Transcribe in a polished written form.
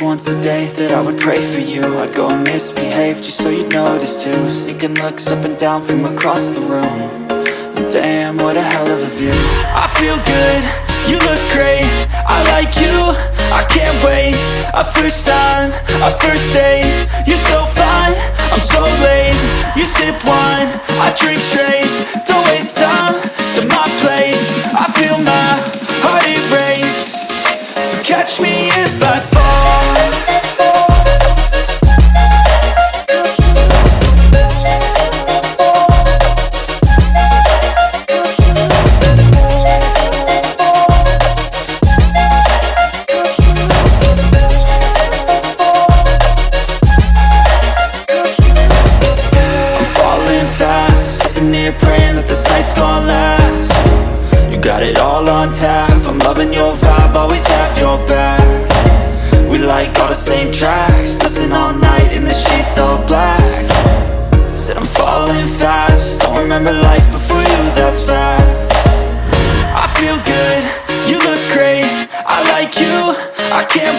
least once a day that I would pray for you. I'd go and misbehave just so you'd notice too. Sneaking looks up and down from across the room. And damn, what a hell of a view. I feel good, you look great, I like you, I can't wait. A first time, a first date, you're so fine, I'm so late. You sip wine, I drink straight, don't waste time to my place. I feel my heart erase, so catch me if I fall. Praying that this night's gonna last. You got it all on tap, I'm loving your vibe, always have your back. We like all the same tracks, listen all night in the sheets all black. Said I'm falling fast, don't remember life before you, that's fact.